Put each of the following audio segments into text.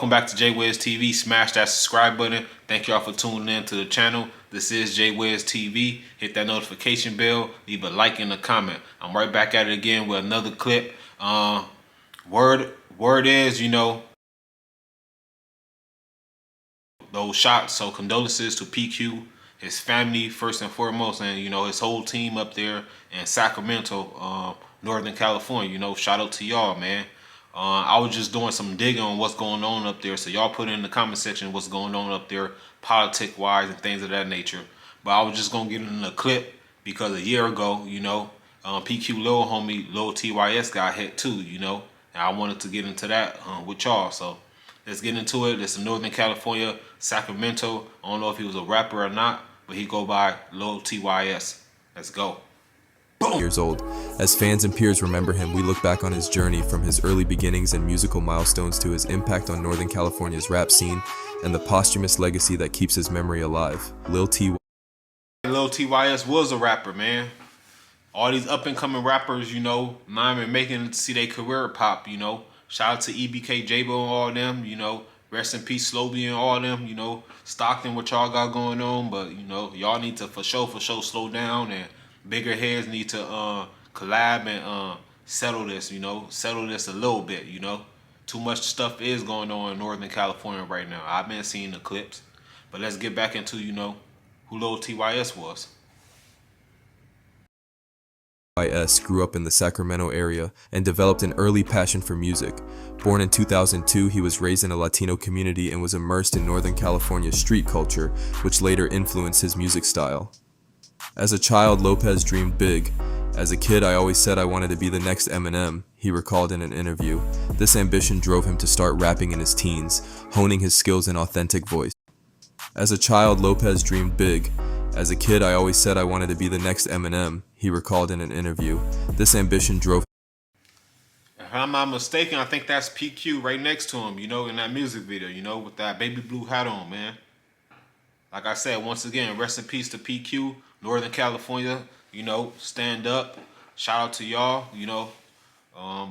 Welcome back to JWiz TV. Smash that subscribe button. Thank y'all for tuning in to the channel. This is JWiz TV. Hit that notification bell. Leave a like and a comment. I'm right back at it again with another clip. Word is, those shots. So condolences to PQ, his family first and foremost, and his whole team up there in Sacramento, Northern California. Shout out to y'all, man. I was just doing some digging on what's going on up there, so y'all put in the comment section what's going on up there, politic wise and things of that nature. But I was just gonna get in a clip because a year ago, PQ Lil homie Lil TYS got hit too, and I wanted to get into that with y'all. So let's get into it. It's in Northern California, Sacramento. I don't know if he was a rapper or not, but he go by Lil TYS. Let's go. Years old. As fans and peers remember him, we look back on his journey from his early beginnings and musical milestones to his impact on Northern California's rap scene and the posthumous legacy that keeps his memory alive. Lil TYS was a rapper, man. All these up and coming rappers, not even making it to see their career pop, Shout out to EBK J-Bo and all them, Rest in peace Slowby and all them, Stockton, what y'all got going on, but y'all need to for sure slow down, and bigger heads need to collab and settle this, settle this a little bit, Too much stuff is going on in Northern California right now. I've been seeing the clips, but let's get back into, who Lil TYS was. TYS grew up in the Sacramento area and developed an early passion for music. Born in 2002, he was raised in a Latino community and was immersed in Northern California's street culture, which later influenced his music style. As a child, Lopez dreamed big. As a kid, I always said I wanted to be the next Eminem, he recalled in an interview. This ambition drove him to start rapping in his teens, honing his skills and authentic voice. As a child, Lopez dreamed big. As a kid, I always said I wanted to be the next Eminem, he recalled in an interview. This ambition drove. If I'm not mistaken, I think that's PQ right next to him, in that music video, with that baby blue hat on, man. Like I said, once again, rest in peace to PQ, Northern California, stand up. Shout out to y'all,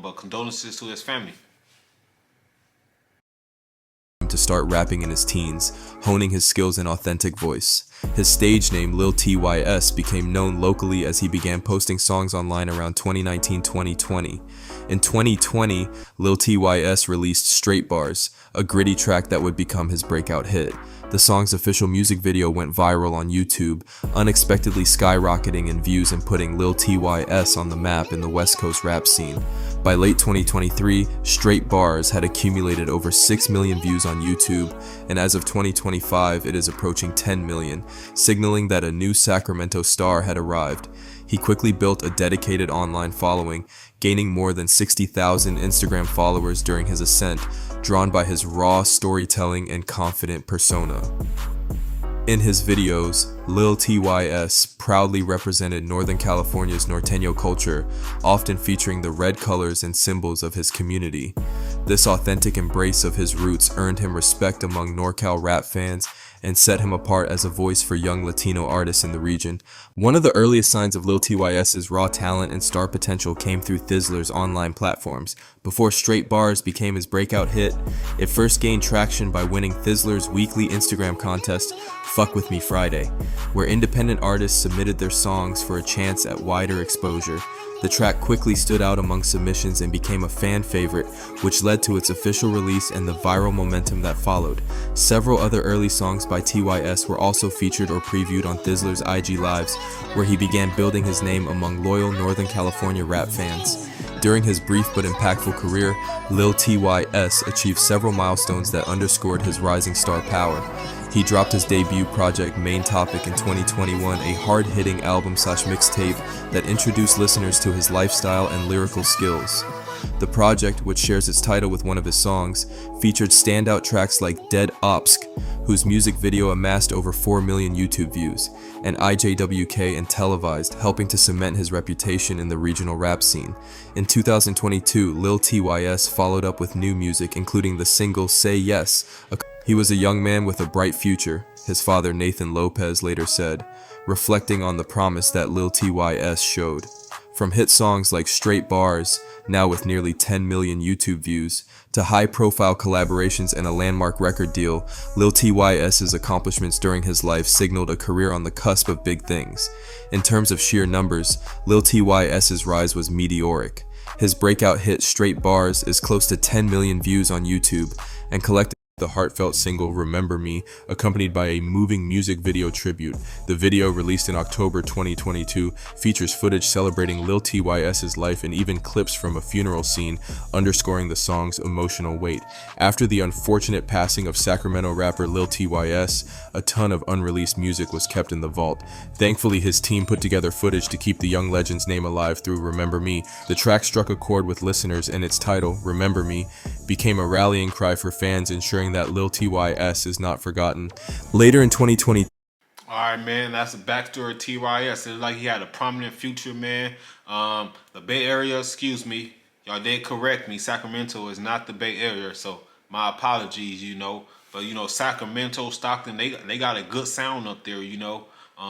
but condolences to his family. To start rapping in his teens, honing his skills and authentic voice. His stage name, Lil TYS, became known locally as he began posting songs online around 2019-2020. In 2020, Lil TYS released Straight Bars, a gritty track that would become his breakout hit. The song's official music video went viral on YouTube, unexpectedly skyrocketing in views and putting Lil TYS on the map in the West Coast rap scene. By late 2023, Straight Bars had accumulated over 6 million views on YouTube, and as of 2025, it is approaching 10 million, signaling that a new Sacramento star had arrived. He quickly built a dedicated online following, gaining more than 60,000 Instagram followers during his ascent, drawn by his raw storytelling and confident persona. In his videos, Lil TYS proudly represented Northern California's Norteño culture, often featuring the red colors and symbols of his community. This authentic embrace of his roots earned him respect among NorCal rap fans and set him apart as a voice for young Latino artists in the region. One of the earliest signs of Lil TYS's raw talent and star potential came through Thizzler's online platforms. Before Straight Bars became his breakout hit, it first gained traction by winning Thizzler's weekly Instagram contest, Fuck With Me Friday, where independent artists submitted their songs for a chance at wider exposure. The track quickly stood out among submissions and became a fan favorite, which led to its official release and the viral momentum that followed. Several other early songs by TYS were also featured or previewed on Thizzler's IG Lives, where he began building his name among loyal Northern California rap fans. During his brief but impactful career, Lil TYS achieved several milestones that underscored his rising star power. He dropped his debut project Main Topic in 2021, a hard-hitting album/mixtape that introduced listeners to his lifestyle and lyrical skills. The project, which shares its title with one of his songs, featured standout tracks like Dead Obsk, whose music video amassed over 4 million YouTube views, and IJWK and Televised, helping to cement his reputation in the regional rap scene. In 2022, Lil TYS followed up with new music, including the single Say Yes. He was a young man with a bright future, his father Nathan Lopez later said, reflecting on the promise that Lil TYS showed. From hit songs like Straight Bars, now with nearly 10 million YouTube views, to high-profile collaborations and a landmark record deal, Lil TYS's accomplishments during his life signaled a career on the cusp of big things. In terms of sheer numbers, Lil TYS's rise was meteoric. His breakout hit Straight Bars is close to 10 million views on YouTube, and collected the heartfelt single Remember Me, accompanied by a moving music video tribute. The video, released in October 2022, features footage celebrating Lil TYS's life and even clips from a funeral scene, underscoring the song's emotional weight. After the unfortunate passing of Sacramento rapper Lil TYS, a ton of unreleased music was kept in the vault. Thankfully, his team put together footage to keep the young legend's name alive through Remember Me. The track struck a chord with listeners, and its title, Remember Me, became a rallying cry for fans, ensuring that Lil TYS is not forgotten. Later in 2020, All right, man. That's the backstory of TYS. It's like he had a prominent future, man. The Bay Area, excuse me, y'all did correct me. Sacramento is not the Bay Area, so my apologies. But Sacramento, Stockton, they got a good sound up there.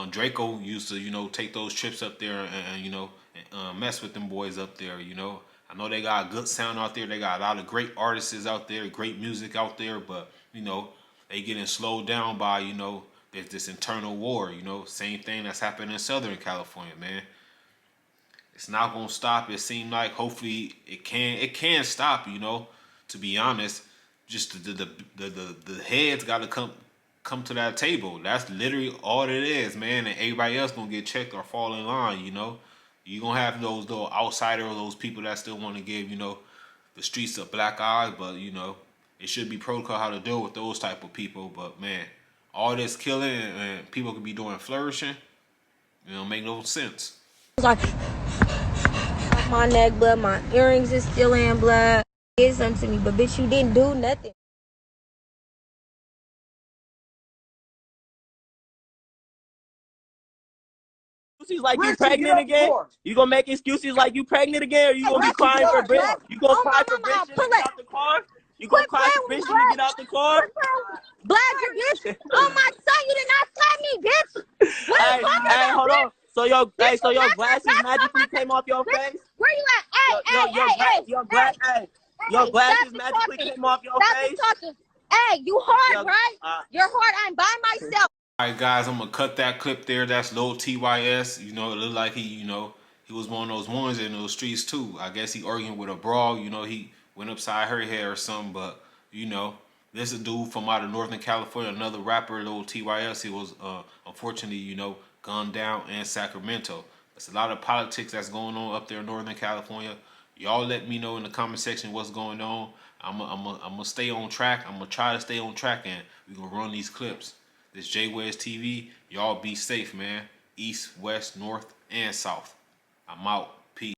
Draco used to take those trips up there and mess with them boys up there. I know they got a good sound out there. They got a lot of great artists out there, great music out there, but they getting slowed down by there's this internal war. Same thing that's happening in Southern California, man. It's not gonna stop. It seemed like hopefully it can stop. To be honest, just the heads got to come to that table. That's literally all it is, man. And everybody else gonna get checked or fall in line. You gonna have those little outsider or those people that still want to give the streets a black eye, but it should be protocol how to deal with those type of people. But man, all this killing and people could be doing flourishing, make no sense. Like my neck blood, my earrings is still in blood. Did something to me, but bitch, you didn't do nothing. Excuses like you pregnant again? You gonna make excuses like you pregnant again, or you gonna be crying for bitch? You gonna cry for bitch to get out the car? You gonna cry for bitch to get out the car? Blood, you bitch. Oh my son, you did not slap me, bitch. What are you talking about? Hold on. So your glasses magically came off your face? Where you at? Your glasses magically came off your face? Stop talking. Hey, you hard, right? You're hard. I'm by myself. All right, guys, I'm gonna cut that clip there. That's Lil TYS. It looked like he was one of those ones in those streets too. I guess he arguing with a brawl. He went upside her head or something. But this is a dude from out of Northern California, another rapper, Lil TYS. He was unfortunately, gunned down in Sacramento. There's a lot of politics that's going on up there in Northern California. Y'all let me know in the comment section what's going on. I'm gonna stay on track. I'm gonna try to stay on track, and we're gonna run these clips. This J-Wes TV. Y'all be safe, man. East, west, north, and south. I'm out.